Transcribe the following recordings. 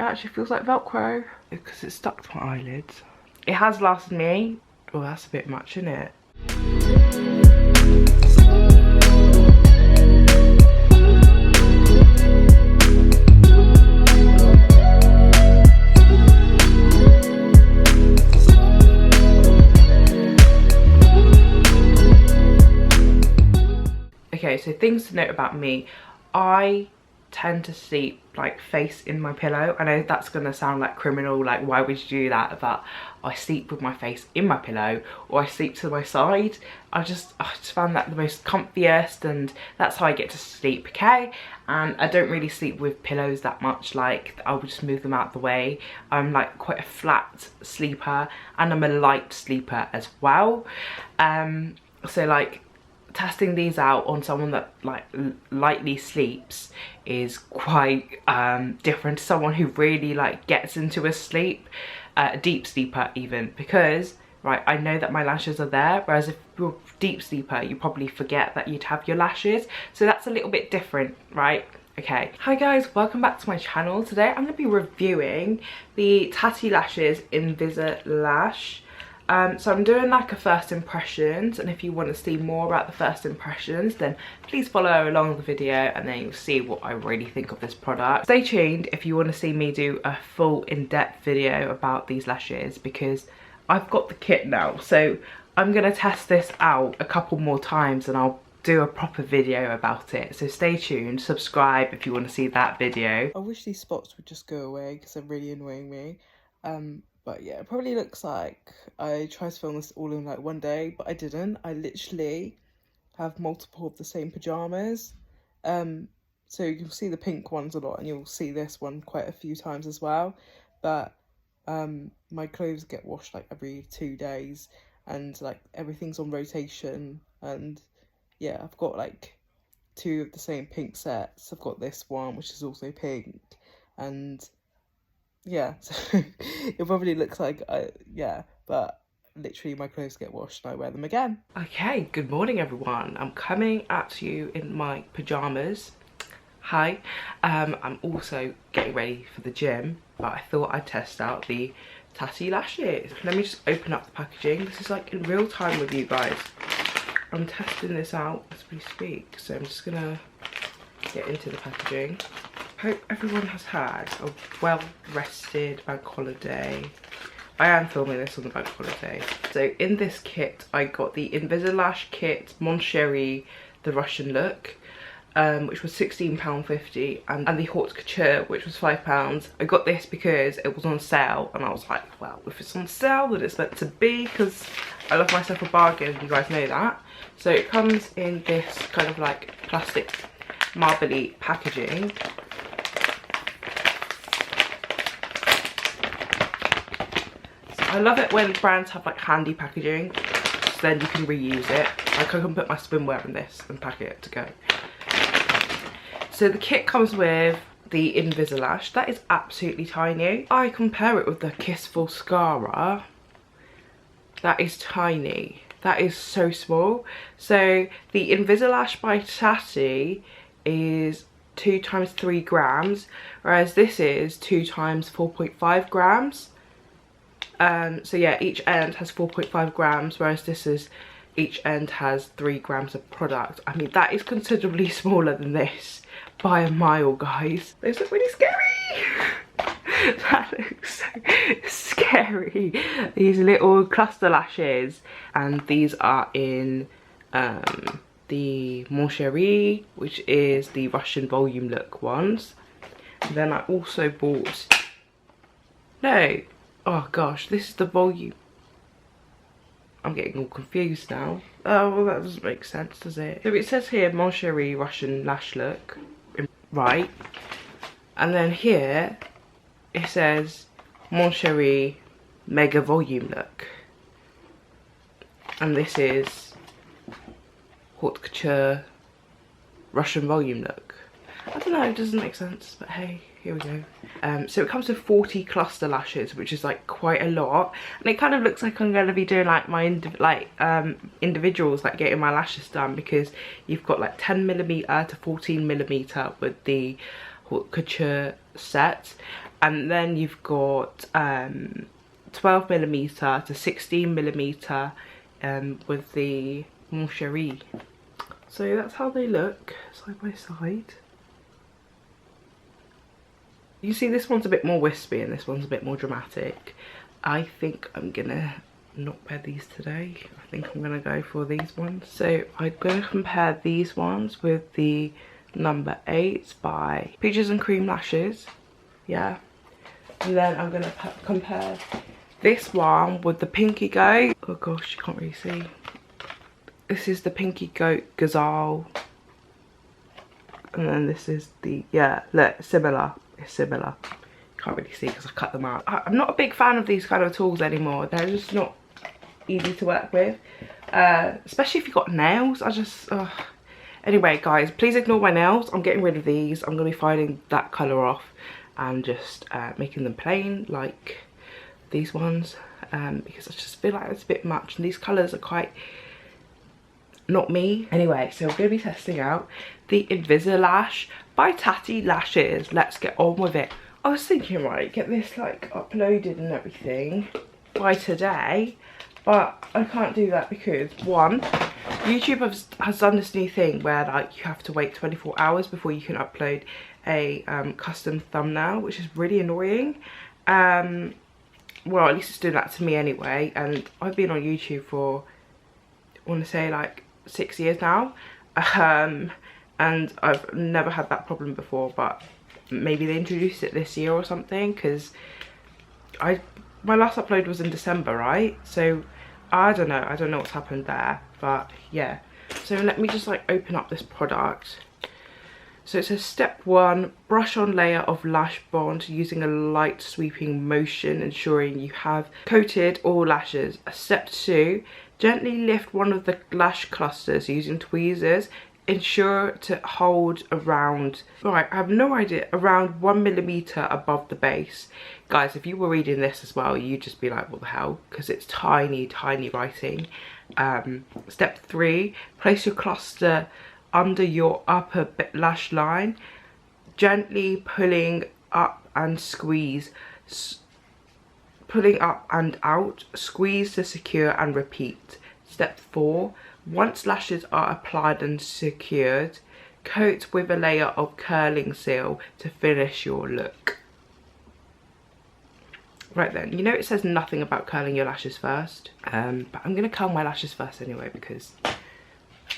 It actually feels like Velcro because it's stuck to my eyelids. It has lasted me, oh that's a bit much, isn't it? Okay, so things to note about me. I tend to sleep like face in my pillow. I know that's gonna sound like criminal, like why would you do that? But I sleep with my face in my pillow, or I sleep to my side. I just found that the most comfiest, and that's how I get to sleep, okay? And I don't really sleep with pillows that much, like I would just move them out the way. I'm like quite a flat sleeper, and I'm a light sleeper as well. So like testing these out on someone that like lightly sleeps is quite different to someone who really like gets into a sleep, a deep sleeper even, because right, I know that my lashes are there, whereas if you're a deep sleeper you probably forget that you'd have your lashes, so that's a little bit different, right? Okay, hi guys, welcome back to my channel. Today I'm going to be reviewing the Tatti Lashes Invisi-lash. So I'm doing like a first impressions, and if you want to see more about the first impressions then please follow along the video and then you'll see what I really think of this product. Stay tuned if you want to see me do a full in-depth video about these lashes, because I've got the kit now, so I'm going to test this out a couple more times and I'll do a proper video about it. So stay tuned, subscribe if you want to see that video. I wish these spots would just go away because they're really annoying me. But yeah, it probably looks like I tried to film this all in like one day, but I didn't. I literally have multiple of the same pyjamas. So you'll see the pink ones a lot, and you'll see this one quite a few times as well. But my clothes get washed like every 2 days, and like everything's on rotation. And yeah, I've got like 2 of the same pink sets. I've got this one, which is also pink, and yeah, so it probably looks like yeah, but literally my clothes get washed and I wear them again. Okay, good morning everyone. I'm coming at you in my pajamas. Hi. I'm also getting ready for the gym, but I thought I'd test out the Tatti Lashes. Let me just open up the packaging. This is like in real time with you guys. I'm testing this out as we speak, so I'm just gonna get into the packaging. Hope everyone has had a well-rested bank holiday. I am filming this on the bank holiday. So in this kit, I got the Invisi-lash kit, Mon Cherie, the Russian look, which was £16.50, and the Haute Couture, which was £5. I got this because it was on sale, and I was like, well, if it's on sale, then it's meant to be, because I love myself a bargain, you guys know that. So it comes in this kind of like plastic marbly packaging. I love it when brands have like handy packaging, so then you can reuse it. Like I can put my swimwear in this and pack it to go. So the kit comes with the Invisi-lash. That is absolutely tiny. I compare it with the Kissful Scara. That is tiny. That is so small. So the Invisi-lash by Tatti is 2 times 3 grams, whereas this is 2 times 4.5 grams. So yeah, each end has 4.5 grams, whereas this is, each end has 3 grams of product. I mean, that is considerably smaller than this by a mile, guys. Those look really scary. That looks so scary. These little cluster lashes, and these are in the Mon Cherie, which is the Russian volume look ones. And then I also bought, no, oh gosh, this is the volume. I'm getting all confused now. Oh, well, that doesn't make sense, does it? So it says here Mon Cherie Russian lash look, right? And then here it says Mon Cherie mega volume look. And this is Haute Couture Russian volume look. I don't know, it doesn't make sense, but hey, here we go. So it comes with 40 cluster lashes, which is like quite a lot, and it kind of looks like I'm going to be doing like my individuals, like getting my lashes done, because you've got like 10mm to 14mm with the Haute Couture set, And then you've got 12mm to 16mm with the Mon Cherie. So that's how they look side by side. You see this one's a bit more wispy and this one's a bit more dramatic. I think I'm gonna not wear these today. I think I'm gonna go for these ones. So I'm gonna compare these ones with the number 8 by Peaches and Cream Lashes. Yeah. And then I'm gonna compare this one with the Pinky Goat. Oh gosh, you can't really see. This is the Pinky Goat Gazelle. And then this is the, yeah, look, similar. It's similar. Can't really see because I cut them out. I'm not a big fan of these kind of tools anymore. They're just not easy to work with. Especially if you've got nails. I just, Anyway, guys, please ignore my nails. I'm getting rid of these. I'm going to be filing that colour off and just making them plain like these ones. Because I just feel like it's a bit much. And these colours are quite not me. Anyway, so we're going to be testing out the Invisi-lash by Tatti Lashes. Let's get on with it. I was thinking, right, get this like uploaded and everything by today, but I can't do that because one, YouTube has done this new thing where like you have to wait 24 hours before you can upload a custom thumbnail, which is really annoying. Well, at least it's doing that to me anyway, and I've been on YouTube for, I want to say like 6 years now, and I've never had that problem before, but maybe they introduced it this year or something, because my last upload was in December, right? So I don't know what's happened there, but yeah. So let me just like open up this product. So it says step 1, brush on layer of lash bond using a light sweeping motion, ensuring you have coated all lashes. Step 2, gently lift one of the lash clusters using tweezers. Ensure to hold around, right, I have no idea, around 1mm above the base. Guys, if you were reading this as well, you'd just be like, what the hell? Because it's tiny, tiny writing. Step 3, place your cluster under your upper lash line, gently pulling up and squeeze. Pulling up and out, squeeze to secure and repeat. Step 4, once lashes are applied and secured, coat with a layer of curling seal to finish your look. Right then, you know it says nothing about curling your lashes first, but I'm going to curl my lashes first anyway because,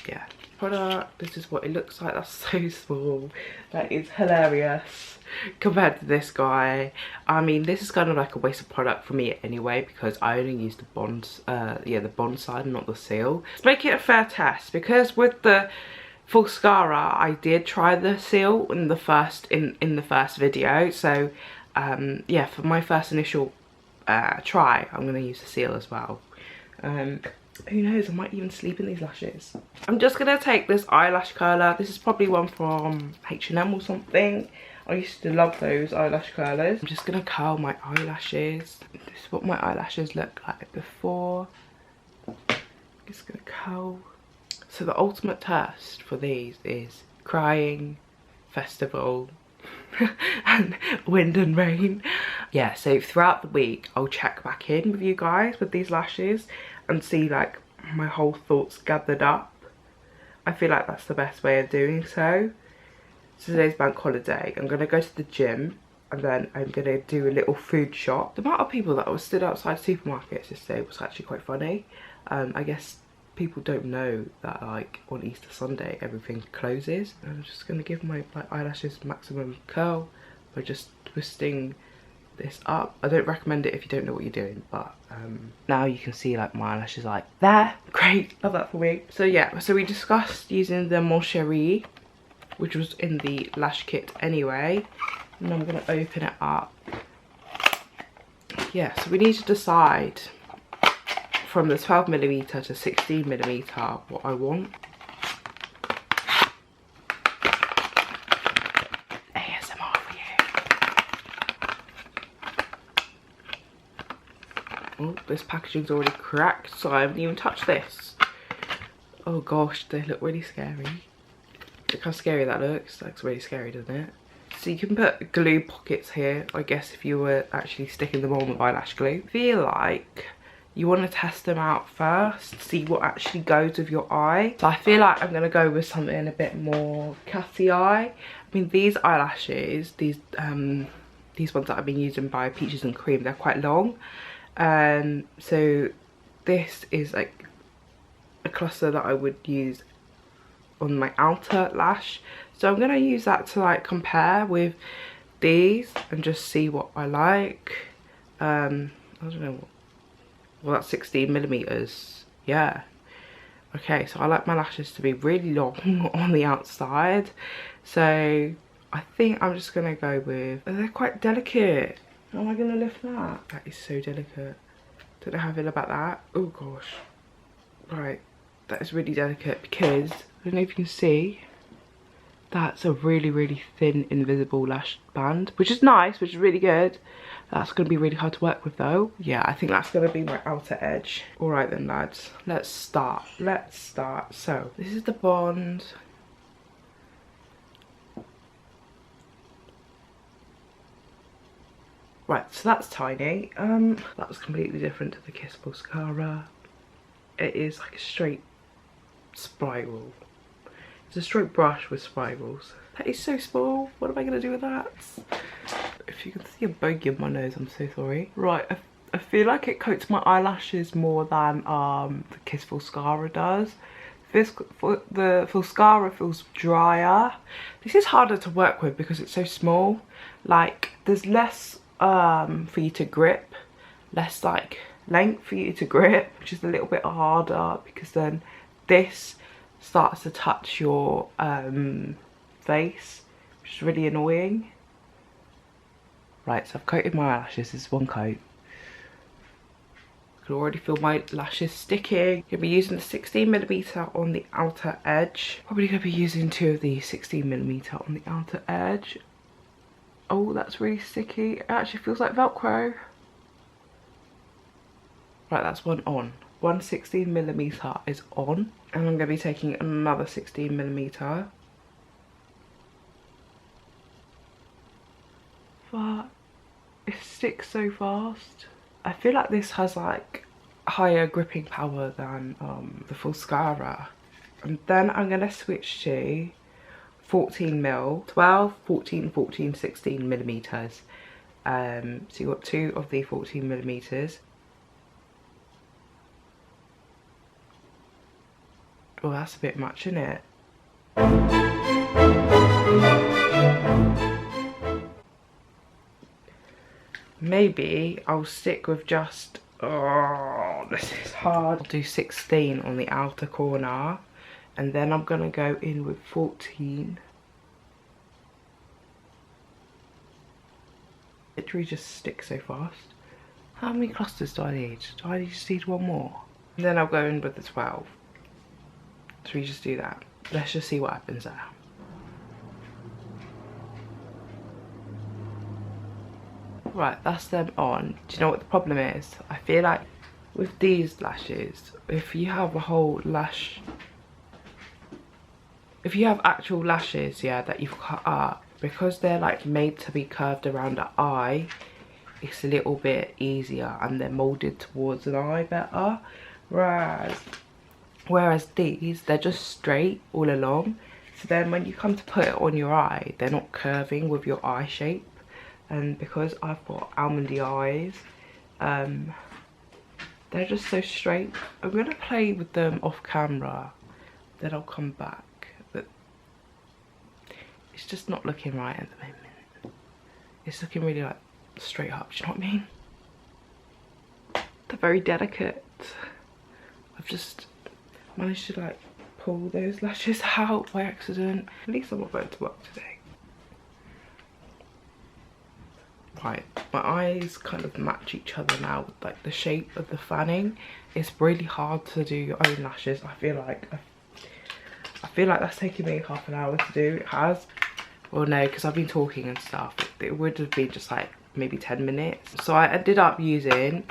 yeah. Product, this is what it looks like. That's so small. That is hilarious compared to this guy. I mean, this is kind of like a waste of product for me anyway because I only use the bond, the bond side and not the seal. Let's make it a fair test because with the Fulscara, I did try the seal in the first video. So yeah, for my first initial try, I'm going to use the seal as well. Who knows, I might even sleep in these lashes. I'm just going to take this eyelash curler. This is probably one from H&M or something. I used to love those eyelash curlers. I'm just going to curl my eyelashes. This is what my eyelashes look like before. Just going to curl. So the ultimate test for these is crying, festival, and wind and rain. Yeah, so throughout the week I'll check back in with you guys with these lashes and see like my whole thoughts gathered up. I feel like that's the best way of doing so. Today's bank holiday. I'm gonna go to the gym and then I'm gonna do a little food shop. The amount of people that was stood outside supermarkets yesterday was actually quite funny. I guess people don't know that like on Easter Sunday everything closes. I'm just gonna give my eyelashes maximum curl by just twisting this up. I don't recommend it if you don't know what you're doing, but now you can see like my eyelashes like there. Great, love that for me. So yeah, so we discussed using the Mon Cherie, which was in the lash kit anyway, and I'm gonna open it up. Yeah, so we need to decide from the 12mm to 16mm what I want. ASMR for you. Oh, this packaging's already cracked, so I haven't even touched this. Oh gosh, they look really scary. Look how scary that looks. That looks really scary, doesn't it? So you can put glue pockets here, I guess, if you were actually sticking them on with eyelash glue. I feel like you want to test them out first, see what actually goes with your eye. So I feel like I'm going to go with something a bit more catty eye. I mean, these eyelashes, these ones that I've been using by Peaches and Cream, they're quite long. So this is like a cluster that I would use on my outer lash. So I'm going to use that to like compare with these and just see what I like. I don't know what. Well, that's 16mm. Yeah. Okay, so I like my lashes to be really long on the outside. So I think I'm just going to go with... They're quite delicate. How am I going to lift that? That is so delicate. Don't know how I feel about that. Oh, gosh. Right. That is really delicate because... I don't know if you can see. That's a really, really thin, invisible lash band. Which is nice, which is really good. That's going to be really hard to work with though. Yeah, I think that's going to be my outer edge. Alright then, lads. Let's start. So, this is the bond. Right, so that's tiny. That was completely different to the Kiss Mascara. It is like a straight spiral. It's a straight brush with spirals. That is so small. What am I going to do with that? If you can see a bogey in my nose, I'm so sorry. Right, I feel like it coats my eyelashes more than the Kiss Mascara does. The Mascara feels drier. This is harder to work with because it's so small. Like, there's less for you to grip, less like length for you to grip, which is a little bit harder because then this starts to touch your face, which is really annoying. Right, so I've coated my eyelashes. This is one coat. I can already feel my lashes sticking. I'm going to be using the 16mm on the outer edge. Probably going to be using 2 of the 16mm on the outer edge. Oh, that's really sticky. It actually feels like Velcro. Right, that's one on. One 16mm is on. And I'm going to be taking another 16mm. But it sticks so fast. I feel like this has like higher gripping power than the Mascara. And then I'm going to switch to 14mm, 12, 14, 14, 16mm. So you've got 2 of the 14mm. Oh, that's a bit much, isn't it? Maybe I'll stick with just, oh, this is hard. I'll do 16 on the outer corner and then I'm gonna go in with 14. Literally just sticks so fast. How many clusters do I need? Do I just need one more? And then I'll go in with the 12. So we just do that. Let's just see what happens there. Right, that's them on. Do you know what the problem is? I feel like with these lashes, if you have a whole lash, if you have actual lashes, yeah, that you've cut up, because they're like made to be curved around the eye, it's a little bit easier and they're molded towards an eye better. Whereas these, they're just straight all along. So then when you come to put it on your eye, they're not curving with your eye shape. And because I've got almondy eyes, they're just so straight. I'm going to play with them off camera, then I'll come back. But it's just not looking right at the moment. It's looking really like straight up, do you know what I mean? They're very delicate. I've just managed to like pull those lashes out by accident. At least I'm not going to work today. Right, my eyes kind of match each other now with like the shape of the fanning. It's really hard to do your own lashes. I feel like that's taking me half an hour to do. It has. Well, no, because I've been talking and stuff. It would have been just like maybe 10 minutes. So I ended up using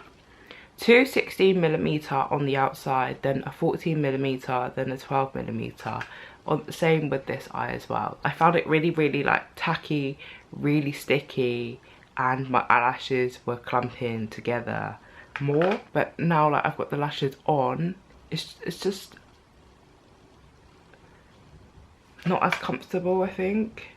2 16mm on the outside, then a 14mm, then a 12mm on, same with this eye as well. I found it really like tacky, really sticky, and my eyelashes were clumping together more. But now like I've got the lashes on, it's just not as comfortable, I think,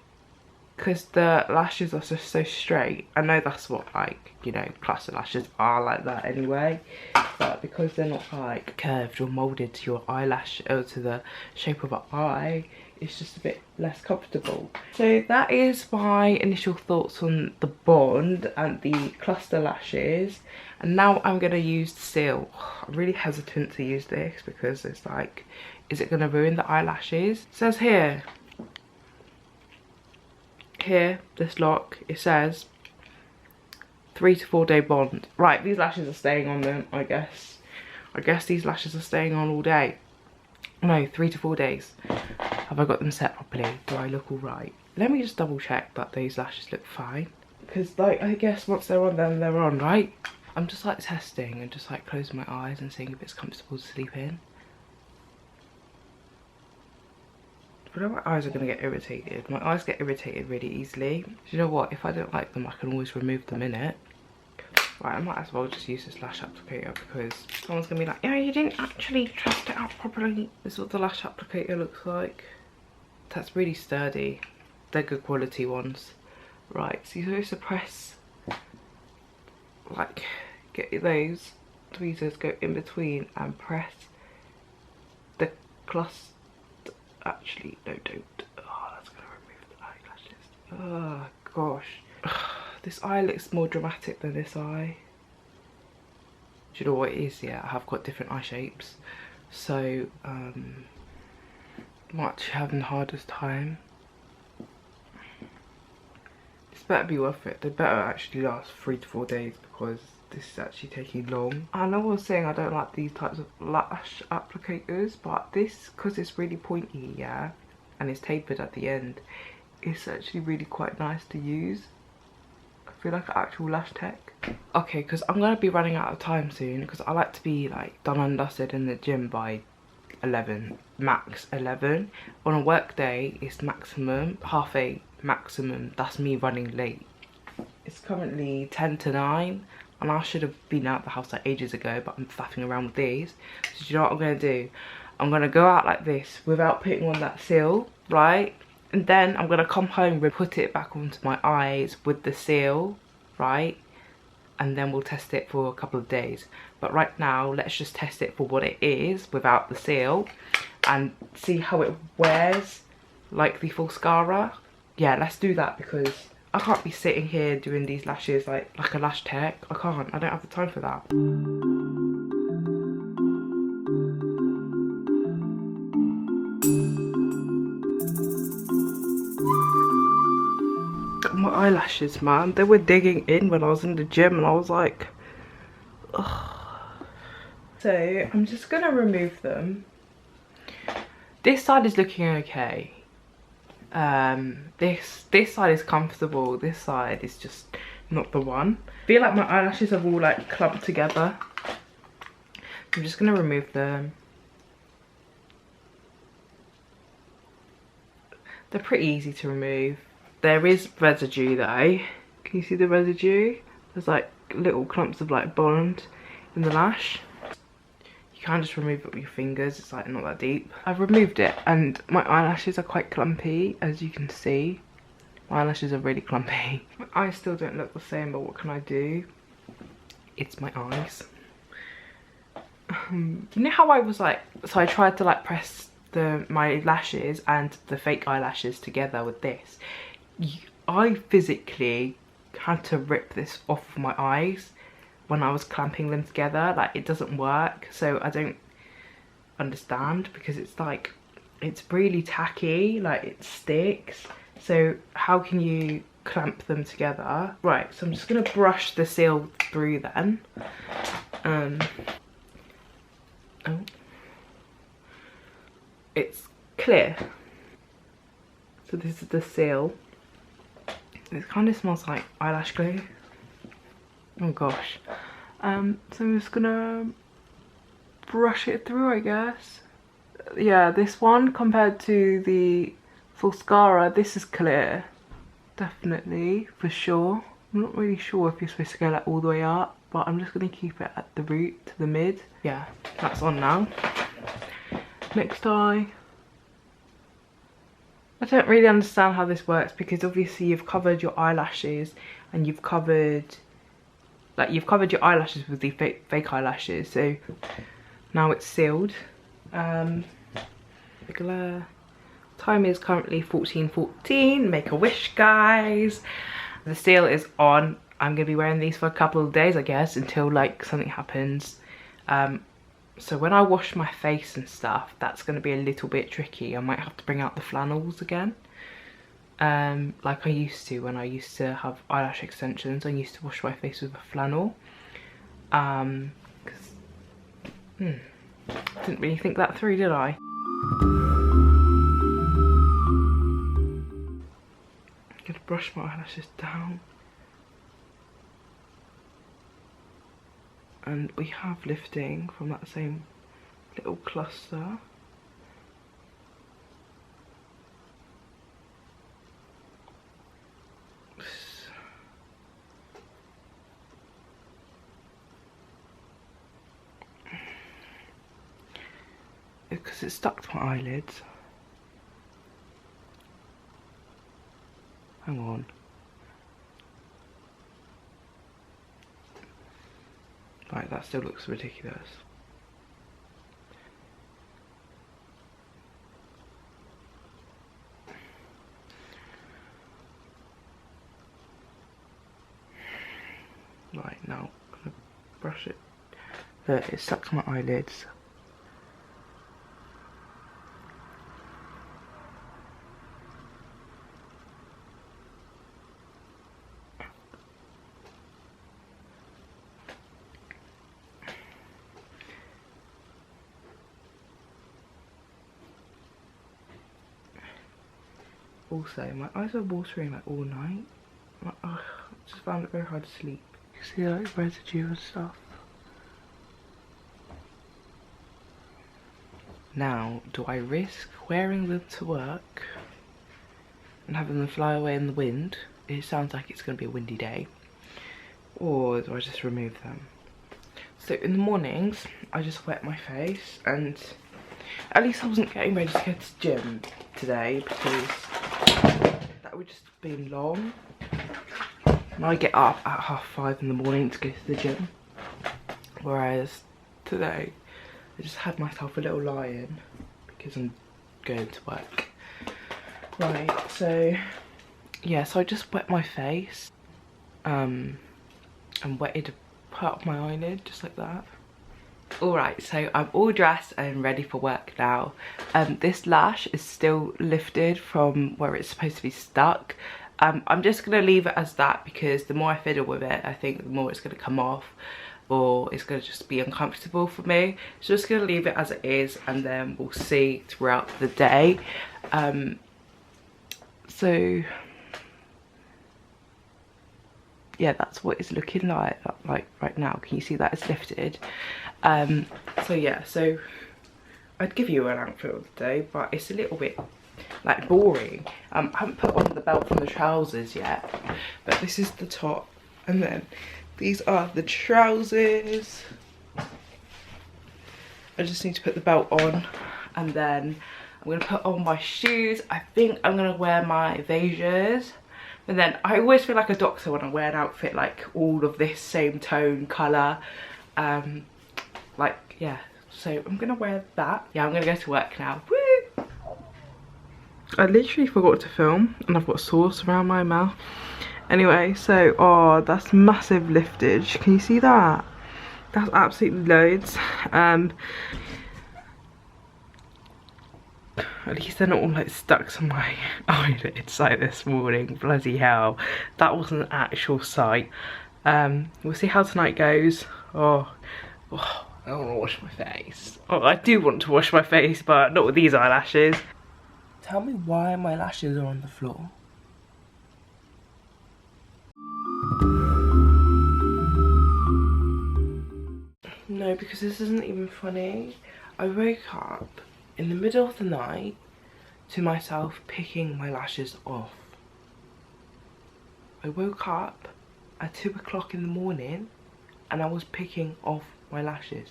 because the lashes are just so straight. I know that's what, like, you know, cluster lashes are like that anyway, but because they're not like curved or molded to your eyelash or to the shape of an eye, it's just a bit less comfortable. So that is my initial thoughts on the Bond and the cluster lashes. And now I'm going to use the seal. I'm really hesitant to use this because it's like, is it going to ruin the eyelashes? It says here, this lock, it says 3 to 4 day bond. Right, these lashes are staying on them, I guess. I guess these lashes are staying on all day. No, 3 to 4 days. Have I got them set properly? Do I look all right? Let me just double check that those lashes look fine. Because, like, I guess once they're on, then they're on, right? I'm just, like, testing and just, like, closing my eyes and seeing if it's comfortable to sleep in. I know my eyes are going to get irritated. My eyes get irritated really easily. Do you know what? If I don't like them, I can always remove them in it. Right, I might as well just use this lash applicator because someone's going to be like, yeah, you didn't actually test it out properly. This is what the lash applicator looks like. That's really sturdy. They're good quality ones. Right, so you're supposed to press, like, get those tweezers, go in between and press the cluster. Actually, no, don't. Oh, that's gonna remove the eyelashes. Oh gosh. This eye looks more dramatic than this eye. Do you know what it is? Yeah, I have got different eye shapes. So, I'm actually having the hardest time. This better be worth it. They better actually last 3 to 4 days because this is actually taking long. I know I was saying I don't like these types of lash applicators, but this, because it's really pointy, yeah, and it's tapered at the end, it's actually really quite nice to use. I feel like an actual lash tech. Okay, because I'm going to be running out of time soon because I like to be like done and dusted in the gym by 11, max 11. On a work day, it's maximum, 8:30 maximum. That's me running late. It's currently 10 to 9. And I should have been out the house like ages ago, but I'm faffing around with these. So do you know what I'm going to do? I'm going to go out like this without putting on that seal, right? And then I'm going to come home and put it back onto my eyes with the seal, right? And then we'll test it for a couple of days. But right now, let's just test it for what it is without the seal and see how it wears like the Fulscara. Yeah, let's do that because I can't be sitting here doing these lashes like a lash tech. I can't. I don't have the time for that. My eyelashes, man, they were digging in when I was in the gym and I was like, ugh. So I'm just gonna remove them. This side is looking okay. This side is comfortable. This side is just not the one. I feel like my eyelashes have all like clumped together. I'm just gonna remove them. They're pretty easy to remove. There is residue though. Can you see the residue? There's like little clumps of like bond in the lash. You can't just remove it with your fingers, it's like not that deep. I've removed it and my eyelashes are quite clumpy, as you can see. My eyelashes are really clumpy. My eyes still don't look the same, but what can I do? It's my eyes. You know how I was like, so I tried to like press my lashes and the fake eyelashes together with this. I physically had to rip this off of my eyes when I was clamping them together. Like, it doesn't work, so I don't understand because it's like, it's really tacky, like it sticks. So how can you clamp them together? Right, so I'm just gonna brush the seal through then. Oh, it's clear. So this is the seal. It kind of smells like eyelash glue. Oh gosh. So I'm just gonna brush it through, I guess. yeah, this one compared to the Fulscara, this is clear. Definitely, for sure. I'm not really sure if you're supposed to go like all the way up, but I'm just going to keep it at the root to the mid. Yeah, that's on now. Next eye. I don't really understand how this works because obviously you've covered your eyelashes and you've covered your eyelashes with the fake eyelashes, so now it's sealed. Time is currently 14:14. Make a wish, guys. The seal is on. I'm gonna be wearing these for a couple of days, I guess, until like something happens. So when I wash my face and stuff, that's gonna be a little bit tricky. I might have to bring out the flannels again, like I used to when I used to have eyelash extensions. I used to wash my face with a flannel. Didn't really think that through, did I? I'm gonna brush my eyelashes down. And we have lifting from that same little cluster. Because it's stuck to my eyelids. Hang on. Right, that still looks ridiculous. Right, now I'm gonna brush it. Look, it's stuck to my eyelids. Also, my eyes are watering like all night. I just found it very hard to sleep. You see like residue and stuff. Now, do I risk wearing them to work and having them fly away in the wind? It sounds like it's going to be a windy day. Or do I just remove them? So in the mornings, I just wet my face, and at least I wasn't getting ready to go to the gym today because that would just have been long. And I get up at 5:30 in the morning to go to the gym. Whereas today, I just had myself a little lie-in because I'm going to work. Right, so yeah, so I just wet my face and wetted part of my eyelid just like that. Alright, so I'm all dressed and ready for work now. This lash is still lifted from where it's supposed to be stuck. I'm just going to leave it as that because the more I fiddle with it, I think the more it's going to come off, or it's going to just be uncomfortable for me. So just going to leave it as it is, and then we'll see throughout the day. So yeah, that's what it's looking like right now. Can you see that it's lifted? So yeah, so I'd give you an outfit of the day, but it's a little bit like boring. I haven't put on the belt from the trousers yet, but this is the top, and then these are the trousers. I just need to put the belt on, and then I'm gonna put on my shoes. I think I'm gonna wear my Vasiers. And then I always feel like a doctor when I wear an outfit like all of this same tone colour. Like, yeah, so I'm gonna wear that. Yeah, I'm gonna go to work now. Woo! I literally forgot to film and I've got sauce around my mouth. Anyway, so, oh, that's massive liftage. Can you see that? That's absolutely loads. At least they're not all like stuck to my eyelids like this morning. Bloody hell, that was an actual sight. We'll see how tonight goes. Oh, I don't want to wash my face. Oh, I do want to wash my face, but not with these eyelashes. Tell me why my lashes are on the floor. No, because this isn't even funny. I woke up in the middle of the night to myself picking my lashes off. I woke up at 2 o'clock in the morning and I was picking off my lashes.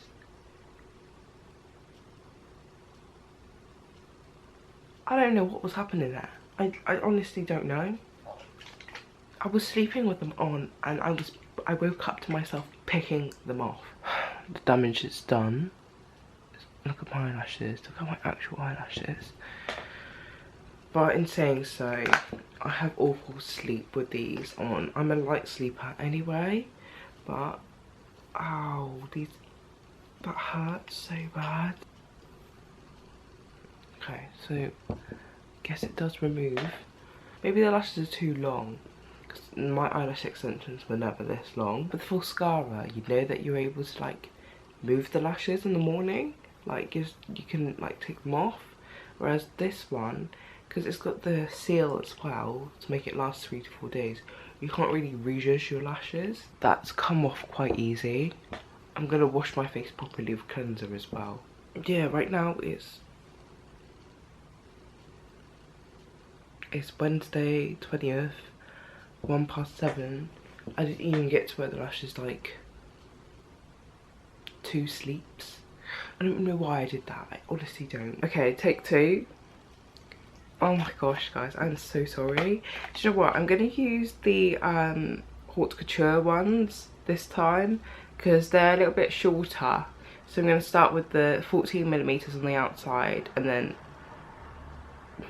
I don't know what was happening there. I honestly don't know. I was sleeping with them on and I woke up to myself picking them off. The damage is done. Look at my eyelashes, look at my actual eyelashes. But in saying so, I have awful sleep with these on. I'm a light sleeper anyway, but ow, that hurts so bad. Okay, so I guess it does remove. Maybe the lashes are too long, because my eyelash extensions were never this long. With full mascara, you know that you're able to like move the lashes in the morning, like you can like take them off. Whereas this one, because it's got the seal as well to make it last 3 to 4 days, you can't really rezhuzh your lashes. That's come off quite easy. I'm gonna wash my face properly with cleanser as well. Yeah, right now it's Wednesday 20th, 7:01. I didn't even get to where the lash is like 2 sleeps. I don't know why I did that. I honestly don't. Okay, take 2. Oh my gosh, guys, I'm so sorry. Do you know what? I'm gonna use the Haute Couture ones this time because they're a little bit shorter. So I'm gonna start with the 14mm on the outside, and then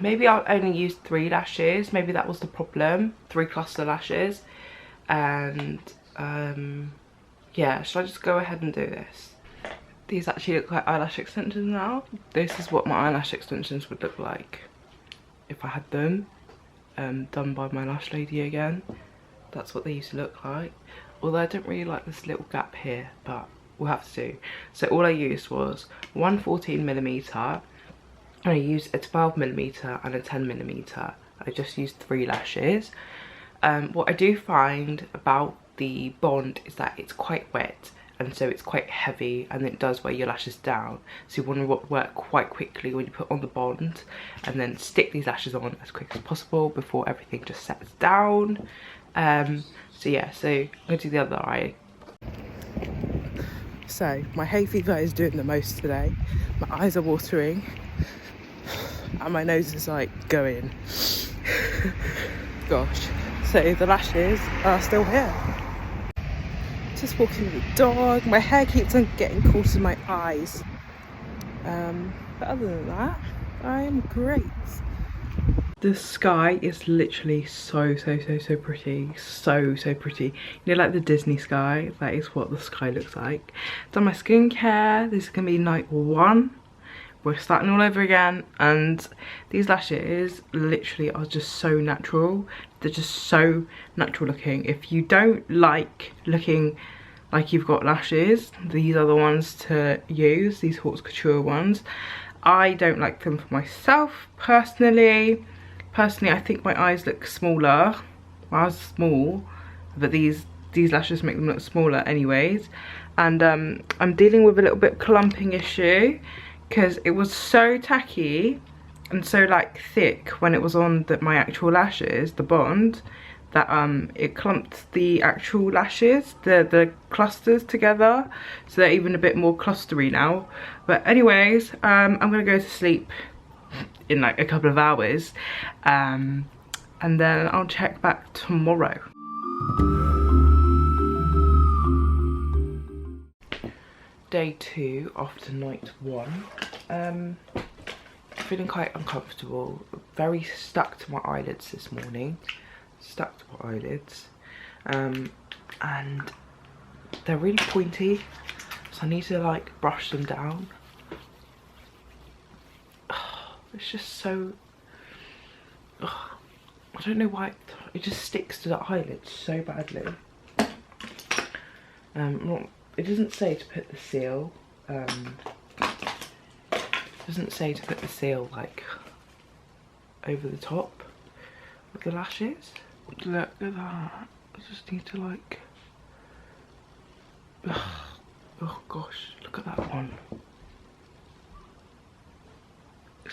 maybe I'll only use 3 lashes. Maybe that was the problem. 3 cluster lashes. And yeah, should I just go ahead and do this? These actually look like eyelash extensions now. This is what my eyelash extensions would look like if I had them done by my lash lady again. That's what they used to look like. Although I don't really like this little gap here, but we'll have to do. So all I used was one 14mm, and I used a 12mm and a 10mm. I just used 3 lashes. What I do find about the bond is that it's quite wet, and so it's quite heavy, and it does weigh your lashes down. So you want to work quite quickly when you put on the bond, and then stick these lashes on as quick as possible before everything just sets down. So yeah, so I'm gonna do the other eye. So my hay fever is doing the most today. My eyes are watering and my nose is like going. Gosh. So the lashes are still here. Just walking with the dog. My hair keeps on getting caught in my eyes. But other than that, I am great. The sky is literally so pretty. So pretty. You know, like the Disney sky? That is what the sky looks like. Done my skincare. This is going to be night 1. We're starting all over again, and these lashes literally are just so natural. They're just so natural looking. If you don't like looking like you've got lashes, these are the ones to use, these Haute Couture ones. I don't like them for myself personally. I think my eyes look smaller. My eyes are small, but these lashes make them look smaller anyways. And I'm dealing with a little bit clumping issue, because it was so tacky and so like thick when it was on my actual lashes, the bond, that it clumped the actual lashes, the clusters together, so they're even a bit more clustery now. But anyways, I'm gonna go to sleep in like a couple of hours, and then I'll check back tomorrow. Day 2 after night 1. Feeling quite uncomfortable, very stuck to my eyelids this morning. And they're really pointy, so I need to like brush them down. It's just so, I don't know why it just sticks to the eyelids so badly. It doesn't say to put the seal, like over the top of the lashes. Look at that. I just need to like, oh gosh, look at that one.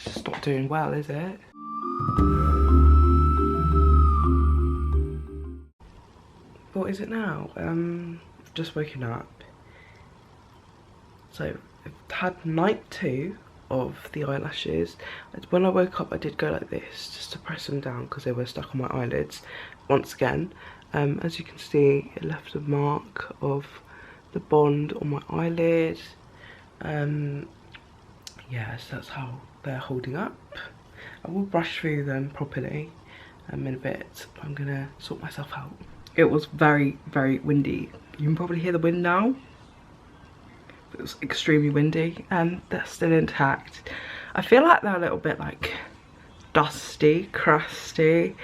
It's just not doing well, is it? What is it now? I've just woken up. So I've had night 2 of the eyelashes. When I woke up I did go like this just to press them down because they were stuck on my eyelids once again. As you can see, it left a mark of the bond on my eyelid. Yeah, so that's how they're holding up. I will brush through them properly in a bit. I'm gonna sort myself out. It was very, very windy. You can probably hear the wind now. It was extremely windy, and they're still intact. I feel like they're a little bit like dusty, crusty,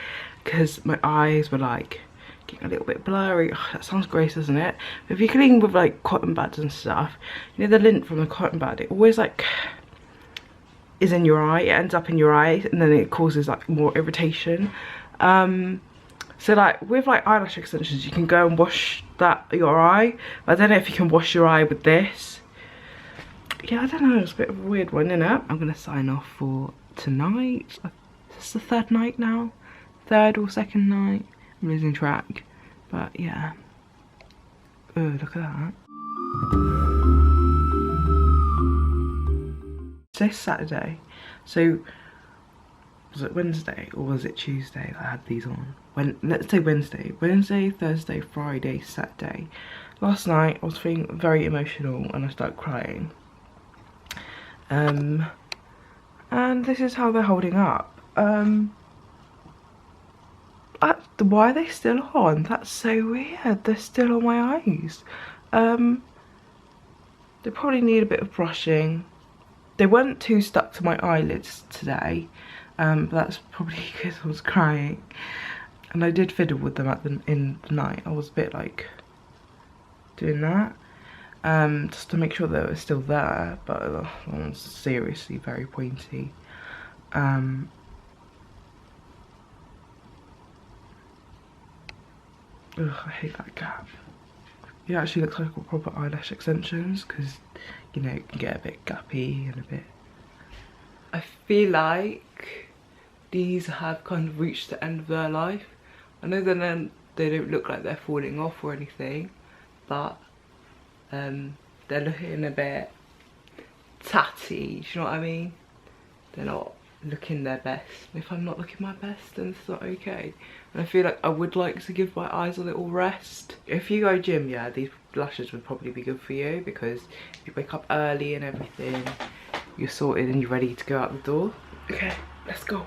because my eyes were like getting a little bit blurry. Oh, that sounds gross, doesn't it? But if you're cleaning with like cotton buds and stuff, you know the lint from the cotton bud, it always like is in your eye. It ends up in your eye, and then it causes like more irritation. So like with like eyelash extensions, you can go and wash your eye. But I don't know if you can wash your eye with this. Yeah, I don't know, it's a bit of a weird one, isn't it? I'm gonna sign off for tonight. Is this the 3rd night now? 3rd or 2nd night? I'm losing track. But yeah. Oh, look at that. This Saturday, so was it Wednesday or was it Tuesday that I had these on? Let's say Wednesday, Thursday, Friday, Saturday. Last night I was feeling very emotional and I started crying. And this is how they're holding up. Why are they still on? That's so weird. They're still on my eyes. They probably need a bit of brushing. They weren't too stuck to my eyelids today. But that's probably because I was crying, and I did fiddle with them in the night. I was a bit like doing that just to make sure they were still there, but that one's seriously very pointy. Ugh, I hate that gap. It actually looks like a proper eyelash extensions because, you know, it can get a bit gappy and a bit. I feel like these have kind of reached the end of their life. I know that they don't look like they're falling off or anything, but they're looking a bit tatty, do you know what I mean? They're not looking their best. If I'm not looking my best, then it's not okay. And I feel like I would like to give my eyes a little rest. If you go gym, yeah, these lashes would probably be good for you because you wake up early and everything, you're sorted and you're ready to go out the door. Okay, let's go.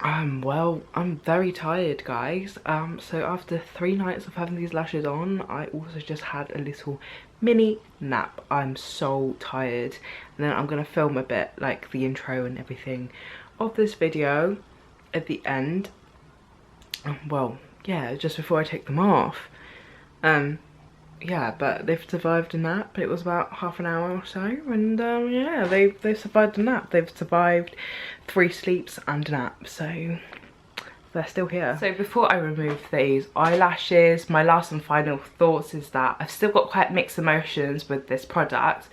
Well, I'm very tired, guys. So after 3 nights of having these lashes on, I also just had a little mini nap. I'm so tired. And then I'm gonna film a bit, like the intro and everything of this video at the end. Well, yeah, just before I take them off. Yeah, but they've survived a nap. It was about half an hour or so, and yeah, they've survived a nap. They've survived 3 sleeps and a nap, so they're still here. So before I remove these eyelashes, my last and final thoughts is that I've still got quite mixed emotions with this product.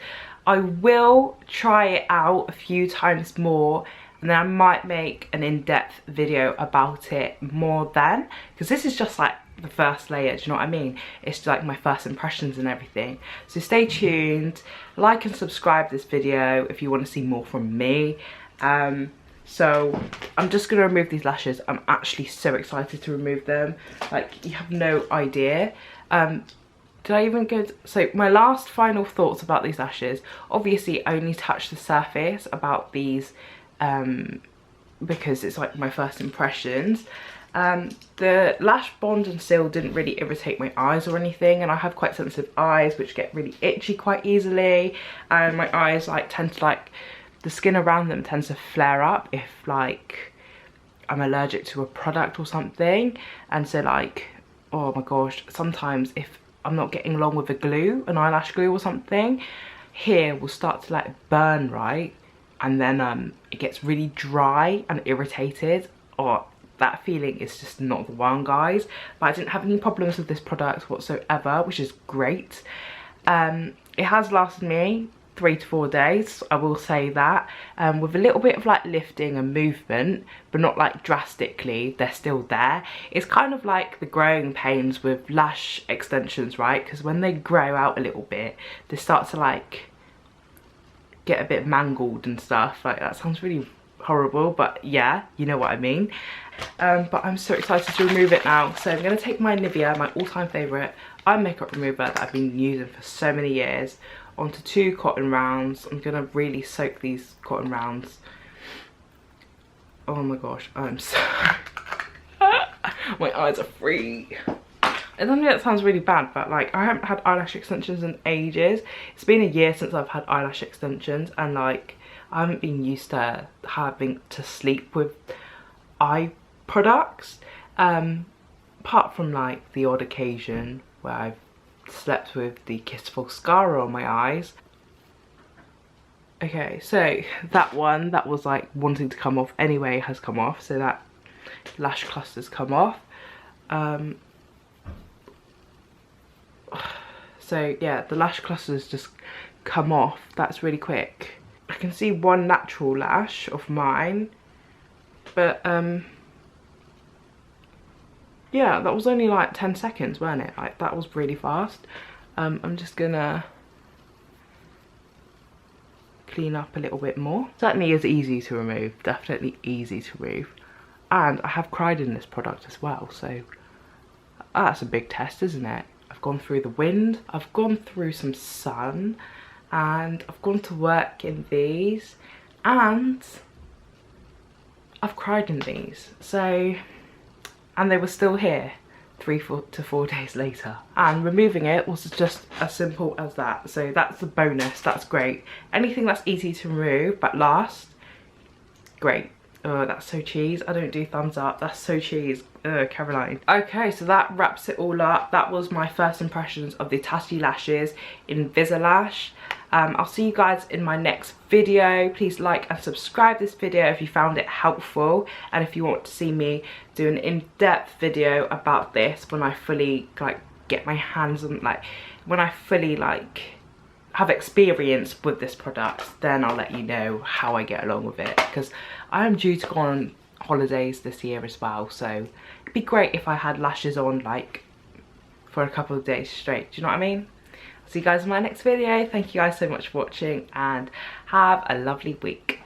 I will try it out a few times more, and then I might make an in-depth video about it more then, because this is just like the first layer, do you know what I mean? It's like my first impressions and everything. So stay tuned, like and subscribe this video if you want to see more from me. So I'm just gonna remove these lashes. I'm actually so excited to remove them, like you have no idea. Did I even go so my last final thoughts about these lashes, obviously I only touched the surface about these because it's like my first impressions. The lash bond and seal didn't really irritate my eyes or anything, and I have quite sensitive eyes which get really itchy quite easily, and my eyes like tend to like, the skin around them tends to flare up if like I'm allergic to a product or something. And so like, oh my gosh, sometimes if I'm not getting along with a glue, an eyelash glue or something, here will start to like burn, right? And then it gets really dry and irritated. Or that feeling is just not the one, guys. But I didn't have any problems with this product whatsoever, which is great. It has lasted me 3 to 4 days, I will say that, with a little bit of like lifting and movement, but not like drastically. They're still there. It's kind of like the growing pains with lash extensions, right? Because when they grow out a little bit, they start to like get a bit mangled and stuff. Like, that sounds really horrible, but yeah, you know what I mean. But I'm so excited to remove it now. So I'm going to take my Nivea, my all-time favourite eye makeup remover that I've been using for so many years, onto 2 cotton rounds. I'm going to really soak these cotton rounds. Oh my gosh, I'm so... my eyes are free. I don't know, that sounds really bad, but like, I haven't had eyelash extensions in ages. It's been a year since I've had eyelash extensions, and like, I haven't been used to having to sleep with eye products, apart from like the odd occasion where I've slept with the Kissful Mascara on my eyes. Okay, so that one that was like wanting to come off anyway has come off, so that lash cluster's come off. So yeah, the lash clusters just come off. That's really quick. I can see one natural lash of mine, but yeah, that was only like 10 seconds, weren't it? Like, that was really fast. I'm just gonna clean up a little bit more. Certainly is easy to remove, definitely easy to remove. And I have cried in this product as well, so that's a big test, isn't it? I've gone through the wind, I've gone through some sun, and I've gone to work in these, and I've cried in these. So, and they were still here 3 to 4 days later, and removing it was just as simple as that. So that's a bonus, that's great. Anything that's easy to remove but lasts, great. Oh, that's so cheese. I don't do thumbs up, that's so cheese. Caroline. Okay, so that wraps it all up. That was my first impressions of the Tatti Lashes Invisi-lash. I'll see you guys in my next video. Please like and subscribe this video if you found it helpful, and if you want to see me do an in-depth video about this when I fully like get my hands on, like when I fully like have experience with this product, then I'll let you know how I get along with it, because I am due to go on holidays this year as well, so it'd be great if I had lashes on like for a couple of days straight. Do you know what I mean? I'll see you guys in my next video. Thank you guys so much for watching, and have a lovely week.